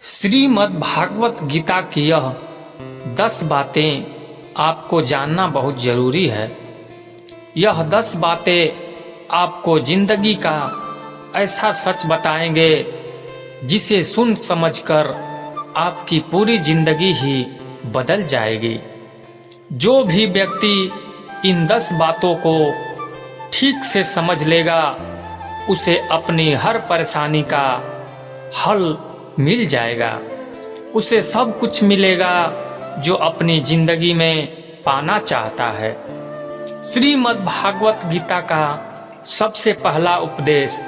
श्रीमद् भागवत गीता की यह 10 बातें आपको जानना बहुत जरूरी है। यह 10 बातें आपको जिंदगी का ऐसा सच बताएंगे जिसे सुन समझकर आपकी पूरी जिंदगी ही बदल जाएगी। जो भी व्यक्ति इन 10 बातों को ठीक से समझ लेगा उसे अपनी हर परेशानी का हल मिल जाएगा। उसे सब कुछ मिलेगा जो अपनी जिंदगी में पाना चाहता है। श्रीमद् भागवत गीता का सबसे पहला उपदेश,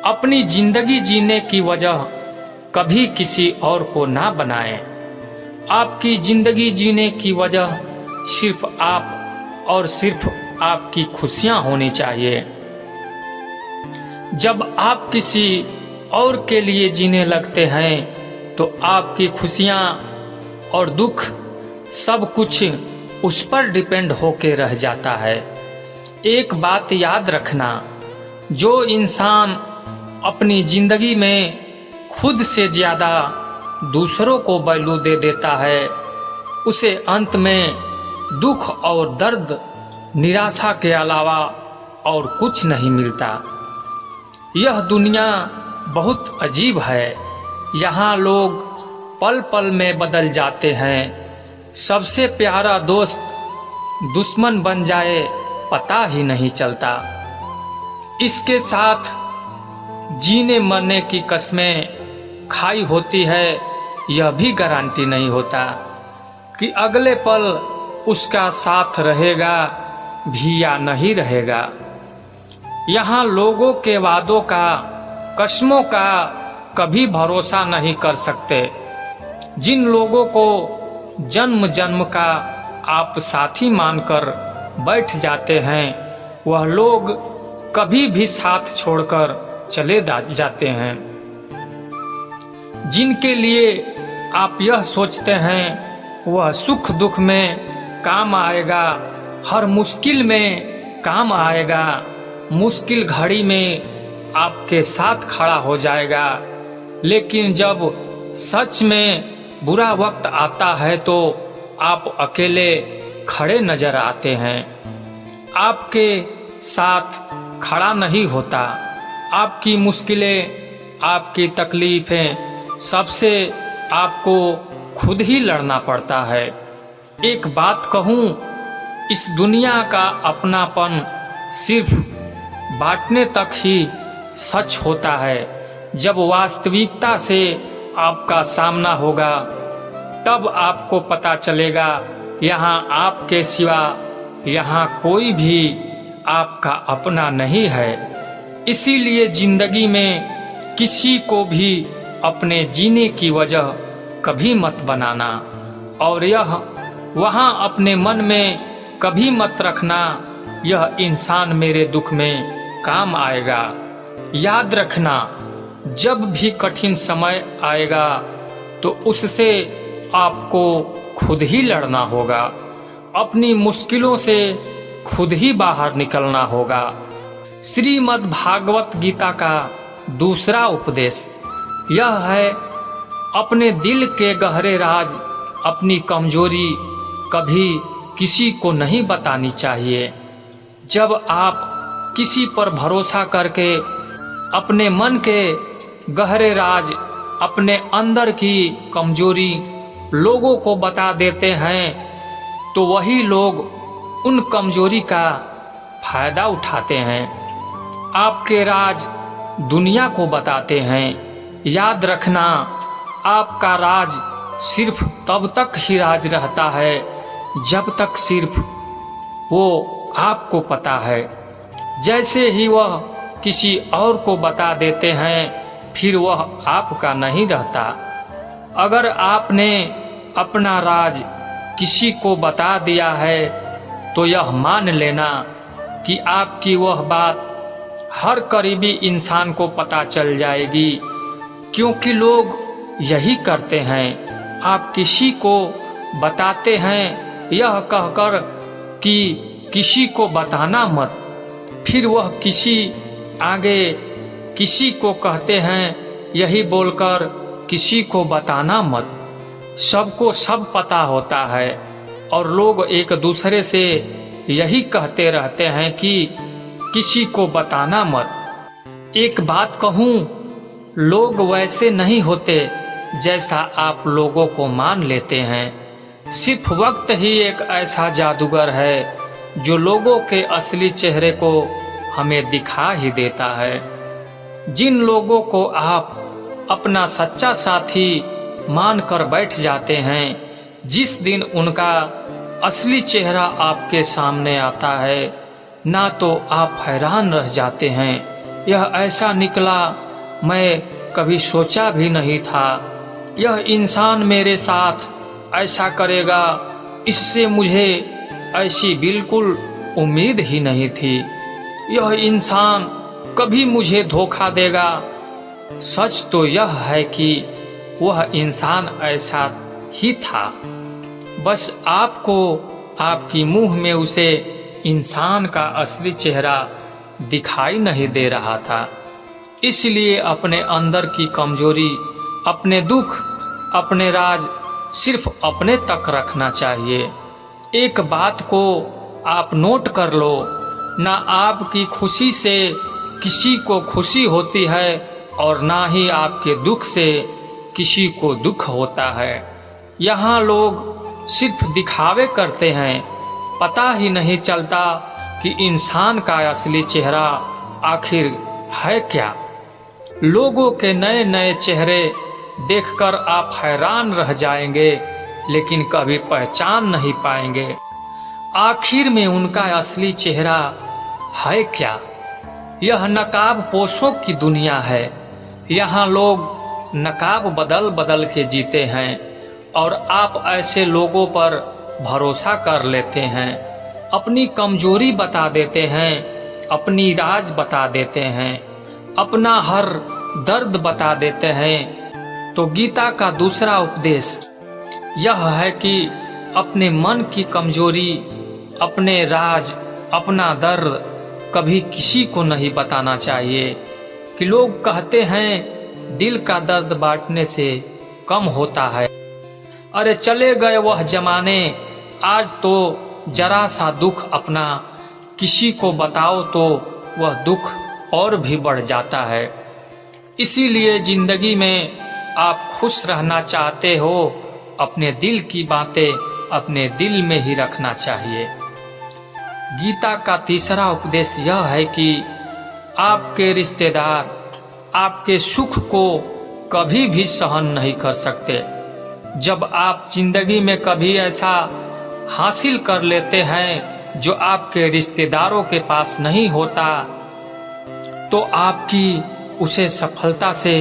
अपनी जिंदगी जीने की वजह कभी किसी और को ना बनाएं। आपकी जिंदगी जीने की वजह सिर्फ आप और सिर्फ आपकी खुशियां होनी चाहिए। जब आप किसी और के लिए जीने लगते हैं तो आपकी खुशियां और दुख सब कुछ उस पर डिपेंड होके रह जाता है। एक बात याद रखना, जो इंसान अपनी जिंदगी में खुद से ज्यादा दूसरों को वैल्यू दे देता है उसे अंत में दुख और दर्द, निराशा के अलावा और कुछ नहीं मिलता। यह दुनिया बहुत अजीब है। यहाँ लोग पल पल में बदल जाते हैं। सबसे प्यारा दोस्त दुश्मन बन जाए पता ही नहीं चलता। इसके साथ जीने मरने की कस्में खाई होती है, यह भी गारंटी नहीं होता कि अगले पल उसका साथ रहेगा भी या नहीं रहेगा। यहाँ लोगों के वादों का, कस्मों का कभी भरोसा नहीं कर सकते। जिन लोगों को जन्म जन्म का आप साथी मानकर बैठ जाते हैं वह लोग कभी भी साथ छोड़कर चले जाते हैं। जिनके लिए आप यह सोचते हैं वह सुख दुख में काम आएगा, हर मुश्किल में काम आएगा, मुश्किल घड़ी में आपके साथ खड़ा हो जाएगा, लेकिन जब सच में बुरा वक्त आता है तो आप अकेले खड़े नजर आते हैं। आपके साथ खड़ा नहीं होता। आपकी मुश्किलें, आपकी तकलीफें सबसे आपको खुद ही लड़ना पड़ता है। एक बात कहूँ, इस दुनिया का अपनापन सिर्फ बांटने तक ही सच होता है। जब वास्तविकता से आपका सामना होगा तब आपको पता चलेगा यहाँ आपके सिवा यहाँ कोई भी आपका अपना नहीं है। इसीलिए जिंदगी में किसी को भी अपने जीने की वजह कभी मत बनाना और यह वहाँ अपने मन में कभी मत रखना यह इंसान मेरे दुख में काम आएगा। याद रखना, जब भी कठिन समय आएगा तो उससे आपको खुद ही लड़ना होगा। अपनी मुश्किलों से खुद ही बाहर निकलना होगा। श्रीमद् भागवत गीता का दूसरा उपदेश यह है, अपने दिल के गहरे राज, अपनी कमजोरी कभी किसी को नहीं बतानी चाहिए। जब आप किसी पर भरोसा करके अपने मन के गहरे राज, अपने अंदर की कमजोरी लोगों को बता देते हैं तो वही लोग उन कमजोरी का फायदा उठाते हैं। आपके राज दुनिया को बताते हैं। याद रखना, आपका राज सिर्फ तब तक ही राज रहता है जब तक सिर्फ वो आपको पता है। जैसे ही वह किसी और को बता देते हैं फिर वह आपका नहीं रहता। अगर आपने अपना राज किसी को बता दिया है तो यह मान लेना कि आपकी वह बात हर करीबी इंसान को पता चल जाएगी, क्योंकि लोग यही करते हैं। आप किसी को बताते हैं यह कहकर कि किसी को बताना मत, फिर वह किसी आगे किसी को कहते हैं यही बोलकर किसी को बताना मत। सबको सब पता होता है और लोग एक दूसरे से यही कहते रहते हैं कि किसी को बताना मत। एक बात कहूँ, लोग वैसे नहीं होते जैसा आप लोगों को मान लेते हैं। सिर्फ वक्त ही एक ऐसा जादूगर है जो लोगों के असली चेहरे को हमें दिखा ही देता है। जिन लोगों को आप अपना सच्चा साथी मानकर बैठ जाते हैं, जिस दिन उनका असली चेहरा आपके सामने आता है ना तो आप हैरान रह जाते हैं, यह ऐसा निकला मैं कभी सोचा भी नहीं था। यह इंसान मेरे साथ ऐसा करेगा, इससे मुझे ऐसी बिल्कुल उम्मीद ही नहीं थी। यह इंसान कभी मुझे धोखा देगा। सच तो यह है कि वह इंसान ऐसा ही था, बस आपको आपकी मुंह में उसे इंसान का असली चेहरा दिखाई नहीं दे रहा था। इसलिए अपने अंदर की कमजोरी, अपने दुख, अपने राज सिर्फ अपने तक रखना चाहिए। एक बात को आप नोट कर लो, ना आपकी खुशी से किसी को खुशी होती है और ना ही आपके दुख से किसी को दुख होता है। यहाँ लोग सिर्फ दिखावे करते हैं, पता ही नहीं चलता कि इंसान का असली चेहरा आखिर है क्या। लोगों के नए नए चेहरे देखकर आप हैरान रह जाएंगे, लेकिन कभी पहचान नहीं पाएंगे आखिर में उनका असली चेहरा है क्या। यह नकाब पोशों की दुनिया है। यहाँ लोग नकाब बदल बदल के जीते हैं और आप ऐसे लोगों पर भरोसा कर लेते हैं, अपनी कमजोरी बता देते हैं, अपनी राज बता देते हैं, अपना हर दर्द बता देते हैं। तो गीता का दूसरा उपदेश यह है कि अपने मन की कमजोरी, अपने राज, अपना दर्द कभी किसी को नहीं बताना चाहिए। कि लोग कहते हैं दिल का दर्द बांटने से कम होता है। अरे चले गए वह जमाने, आज तो जरा सा दुख अपना किसी को बताओ तो वह दुख और भी बढ़ जाता है। इसीलिए जिंदगी में आप खुश रहना चाहते हो, अपने दिल की बातें अपने दिल में ही रखना चाहिए। गीता का तीसरा उपदेश यह है कि आपके रिश्तेदार आपके सुख को कभी भी सहन नहीं कर सकते। जब आप जिंदगी में कभी ऐसा हासिल कर लेते हैं जो आपके रिश्तेदारों के पास नहीं होता, तो आपकी उसे सफलता से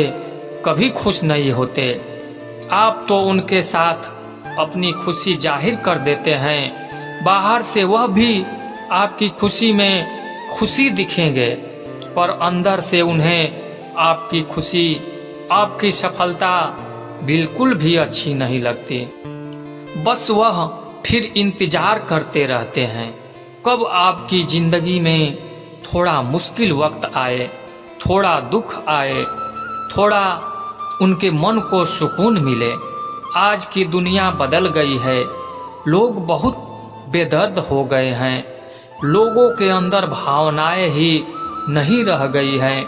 कभी खुश नहीं होते। आप तो उनके साथ अपनी खुशी जाहिर कर देते हैं, बाहर से वह भी आपकी खुशी में खुशी दिखेंगे, पर अंदर से उन्हें आपकी खुशी, आपकी सफलता बिल्कुल भी अच्छी नहीं लगती। बस वह फिर इंतजार करते रहते हैं कब आपकी जिंदगी में थोड़ा मुश्किल वक्त आए, थोड़ा दुख आए, थोड़ा उनके मन को सुकून मिले। आज की दुनिया बदल गई है, लोग बहुत बेदर्द हो गए हैं, लोगों के अंदर भावनाएं ही नहीं रह गई हैं,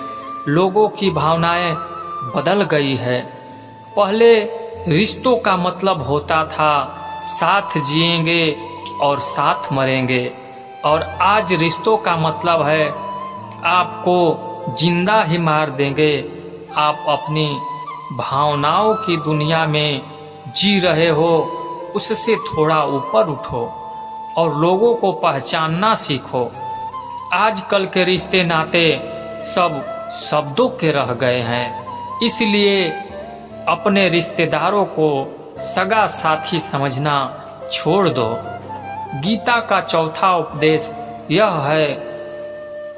लोगों की भावनाएं बदल गई है। पहले रिश्तों का मतलब होता था साथ जिएंगे और साथ मरेंगे, और आज रिश्तों का मतलब है आपको जिंदा ही मार देंगे। आप अपनी भावनाओं की दुनिया में जी रहे हो, उससे थोड़ा ऊपर उठो और लोगों को पहचानना सीखो। आजकल के रिश्ते नाते सब शब्दों के रह गए हैं, इसलिए अपने रिश्तेदारों को सगा साथी समझना छोड़ दो। गीता का चौथा उपदेश यह है,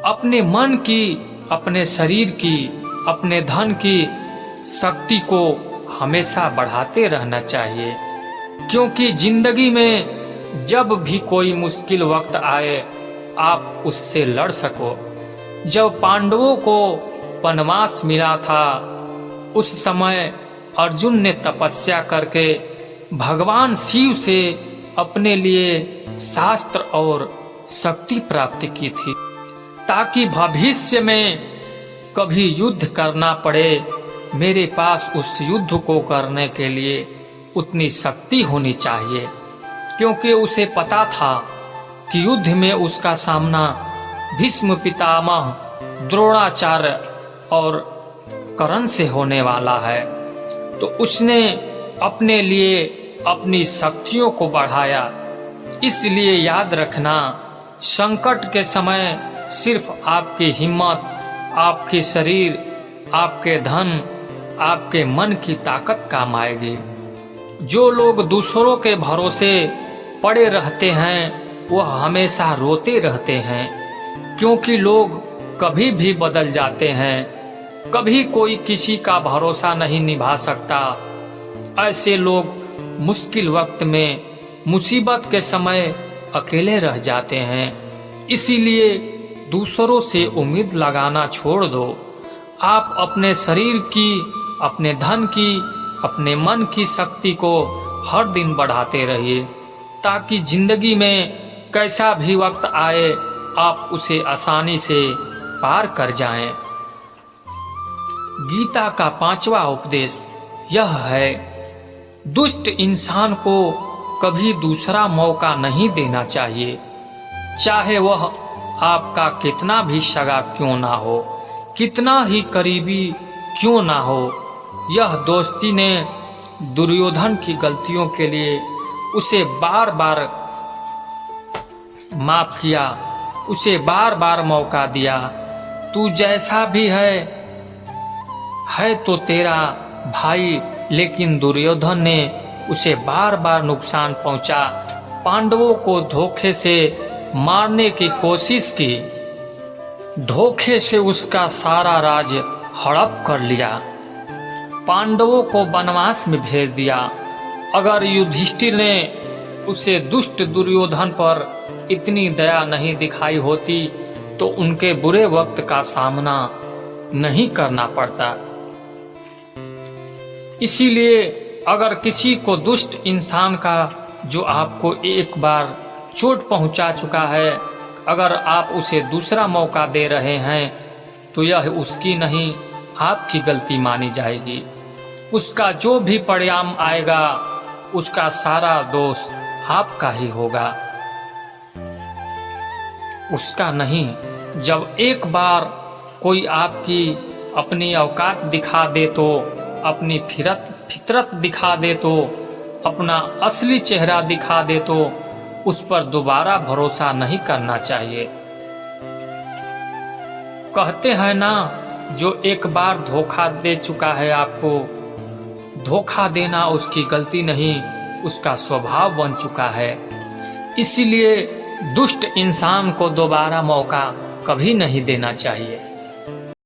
अपने मन की, अपने शरीर की, अपने धन की शक्ति को हमेशा बढ़ाते रहना चाहिए, क्योंकि जिंदगी में जब भी कोई मुश्किल वक्त आए आप उससे लड़ सको। जब पांडवों को वनवास मिला था, उस समय अर्जुन ने तपस्या करके भगवान शिव से अपने लिए शास्त्र और शक्ति प्राप्त की थी, ताकि भविष्य में कभी युद्ध करना पड़े मेरे पास उस युद्ध को करने के लिए उतनी शक्ति होनी चाहिए। क्योंकि उसे पता था कि युद्ध में उसका सामना भीष्म पितामह, द्रोणाचार्य और कर्ण से होने वाला है। तो उसने अपने लिए अपनी शक्तियों को बढ़ाया। इसलिए याद रखना, संकट के समय सिर्फ आपकी हिम्मत, आपके शरीर, आपके धन, आपके मन की ताकत काम आएगी। जो लोग दूसरों के भरोसे पड़े रहते हैं वह हमेशा रोते रहते हैं, क्योंकि लोग कभी भी बदल जाते हैं। कभी कोई किसी का भरोसा नहीं निभा सकता। ऐसे लोग मुश्किल वक्त में, मुसीबत के समय अकेले रह जाते हैं। इसीलिए दूसरों से उम्मीद लगाना छोड़ दो। आप अपने शरीर की, अपने धन की, अपने मन की शक्ति को हर दिन बढ़ाते रहिए, ताकि जिंदगी में कैसा भी वक्त आए आप उसे आसानी से पार कर जाएं। गीता का 5वां उपदेश यह है, दुष्ट इंसान को कभी दूसरा मौका नहीं देना चाहिए, चाहे वह आपका कितना भी सगा क्यों ना हो, कितना ही करीबी क्यों ना हो। यह दोस्ती ने दुर्योधन की गलतियों के लिए उसे बार बार माफ किया, उसे बार बार मौका दिया। तू जैसा भी है तो तेरा भाई, लेकिन दुर्योधन ने उसे बार बार नुकसान पहुंचा, पांडवों को धोखे से मारने की कोशिश की, धोखे से उसका सारा राज हड़प कर लिया, पांडवों को वनवास में भेज दिया। अगर युधिष्ठिर ने उसे दुष्ट दुर्योधन पर इतनी दया नहीं दिखाई होती तो उनके बुरे वक्त का सामना नहीं करना पड़ता। इसीलिए अगर किसी को दुष्ट इंसान का, जो आपको एक बार चोट पहुंचा चुका है, अगर आप उसे दूसरा मौका दे रहे हैं तो यह उसकी नहीं, आपकी गलती मानी जाएगी। उसका जो भी परिणाम आएगा उसका सारा दोष आपका ही होगा, उसका नहीं। जब एक बार कोई आपकी अपनी औकात दिखा दे तो, अपनी फितरत दिखा दे तो, अपना असली चेहरा दिखा दे तो उस पर दोबारा भरोसा नहीं करना चाहिए। कहते हैं ना, जो एक बार धोखा दे चुका है आपको, धोखा देना उसकी गलती नहीं, उसका स्वभाव बन चुका है। इसीलिए दुष्ट इंसान को दोबारा मौका कभी नहीं देना चाहिए।